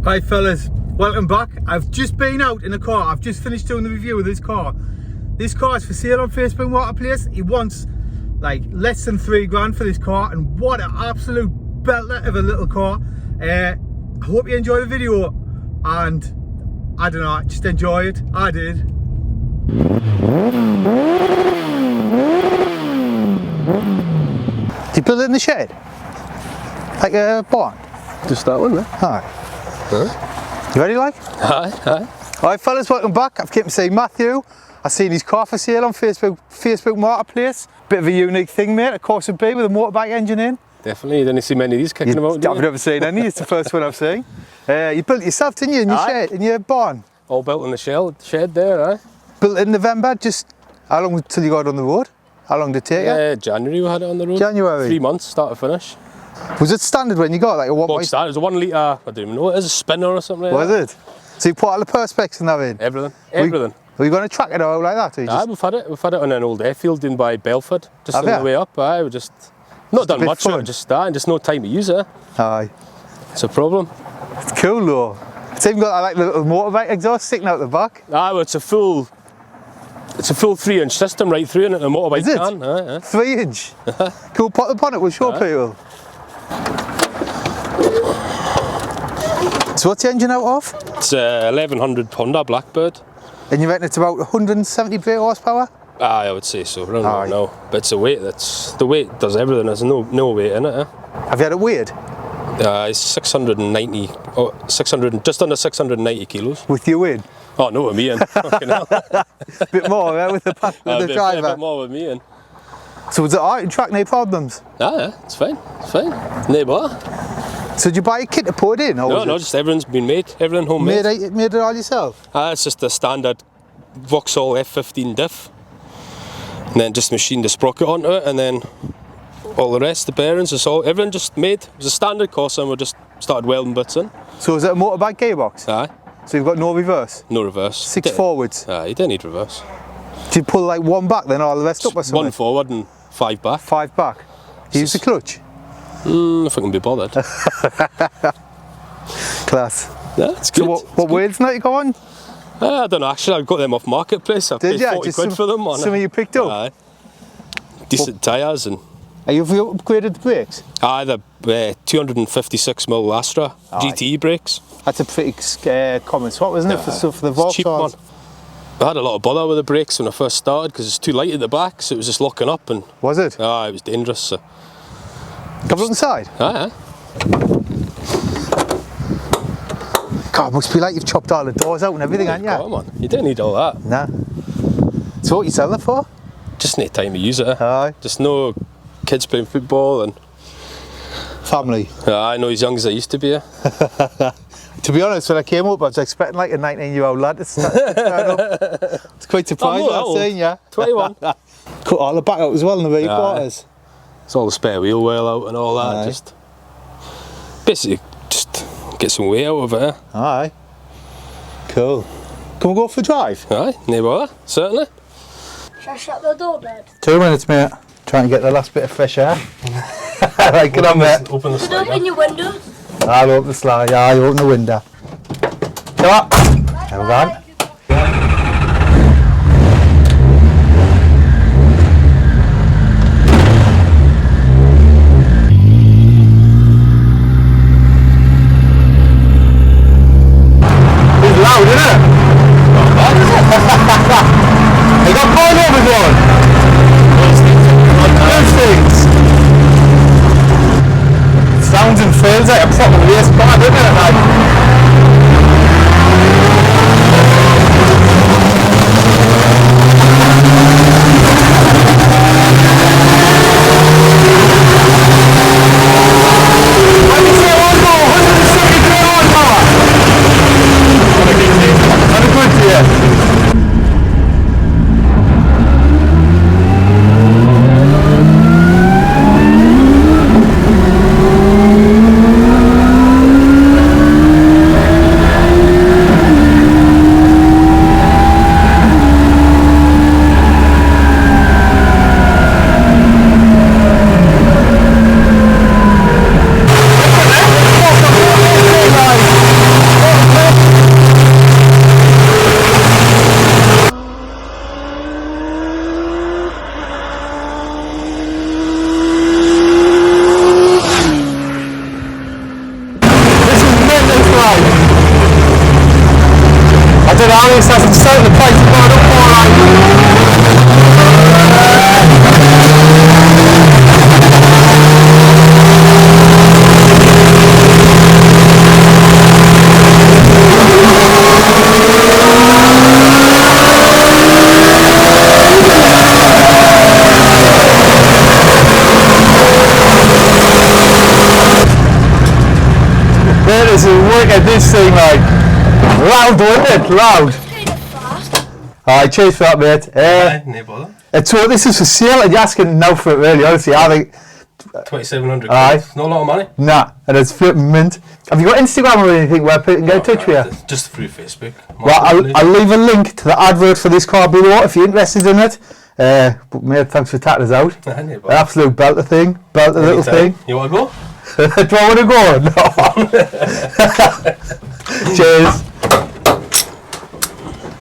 Right fellas, welcome back. I've just been out in a car. I've just finished doing the review of this car. This car is for sale on Facebook Marketplace. He wants like less than £3 for this car, and what an absolute belter of a little car. I hope you enjoy the video, and I don't know, just enjoy it. I did. Did you build it in the shed? Like a barn? Just that one there. Alright. Huh? You ready, like? Aye. Alright fellas, welcome back. I've came to see Matthew. I've seen his car for sale on Facebook Marketplace. Bit of a unique thing, mate, a Corsa B with a motorbike engine in. Definitely, you didn't see many of these kicking about, I've never seen any, it's the first one I've seen. You built it yourself, didn't you, in your shed, in your barn? All built in the shed there, aye. Built it in November, just how long till you got it on the road? How long did it take you? Yeah, January we had it on the road. January? 3 months, start to finish. Was it standard when you got it, like a 1.5? Box standard, it was a 1 litre, I don't even know, it is a spinner or something like that. Was it? So you put all the perspex and that in? Everything. Were you going to track it out like that? Or you Aye, we've had it on an old airfield in by Belford, just on the way up. Aye, we just not done much of it, just no time to use it. Aye. It's a problem. It's cool though. It's even got like the little motorbike exhaust sticking out the back. Aye, well, it's a full 3-inch system right through in it, a motorbike can. Aye. 3-inch? Cool, put the bonnet, we'll show people. So what's the engine out of? It's a 1100 Honda Blackbird. And you reckon it's about 170 brake horsepower? Aye, I would say so. I don't know. But it's the weight does everything. There's no weight in it. Eh? Have you had it weighed? It's 690, just under 690 kilos. With you in? Oh no, with me in. Bit more, yeah, with the driver. A bit more with me in. So was it alright in track, no problems? Yeah, it's fine. No bother. So did you buy a kit to put it in? Or No, just everything's been made. Everything homemade. Made it all yourself? It's just the standard Vauxhall F15 diff. And then just machined the sprocket onto it, and then all the rest, the bearings, everything just made. It was a standard Corsa, and we just started welding bits in. So is it a motorbike gearbox? Aye. So you've got no reverse? No reverse. 6 forwards? Aye, you don't need reverse. Do you pull like 1 back then all the rest up or something? 1 forward and 5 back. 5 back. Do you use the clutch? If I can be bothered. Class. Yeah, it's good. So what wheels now you go on? I don't know, actually I got them off Marketplace. I paid 40 quid for them. Something you picked up? Aye. Decent tyres and... Have you upgraded the brakes? Aye, the 256mm Astra GTE brakes. That's a pretty common swap, isn't it, for the Vauxhall? Cheap one. I had a lot of bother with the brakes when I first started because it's too light at the back, so it was just locking up. And was it? Aye, it was dangerous. So. Have a look inside? Aye. God, it must be like you've chopped all the doors out and everything, haven't you? Come on, you don't need all that. Nah. So what you selling it for? Just need time to use it. Aye. Just no kids playing football and... Family. Aye, not as young as I used to be. To be honest, when I came up I was expecting like a 19-year-old lad to turn up. It's quite surprising I've seen you. 21. Cut all the back out as well in the rear quarters. It's all the spare wheel well out and all that. Just basically just get some weight out of it. Aye. Cool. Can we go for a drive? Aye, no bother, certainly. Shall I shut the door, Dad? 2 minutes, mate. Trying to get the last bit of fresh air. Right, get on, mate. Open the slide. Open your windows. I'll open the slide. Yeah, I'll open the window. Come on. There we go. Loud, isn't it? You got coilovers on? Those things. Sounds and feels like a proper race car, doesn't it? at this thing, like. Loud, wasn't it? Loud. Kind of fast. Alright, cheers for that, mate. No bother. So this is for sale, and you're asking now for it, really, honestly. I think, 2,700 Aye. quid. Not a lot of money. nah, and it's flipping mint. Have you got Instagram or anything where people can get in touch with you? Just through Facebook. Well, I'll leave a link to the advert for this car below if you're interested in it. But mate, thanks for tatting us out. No An bother. absolute belter thing, belter little thing. You want to go? Do I want to go? No. Cheers.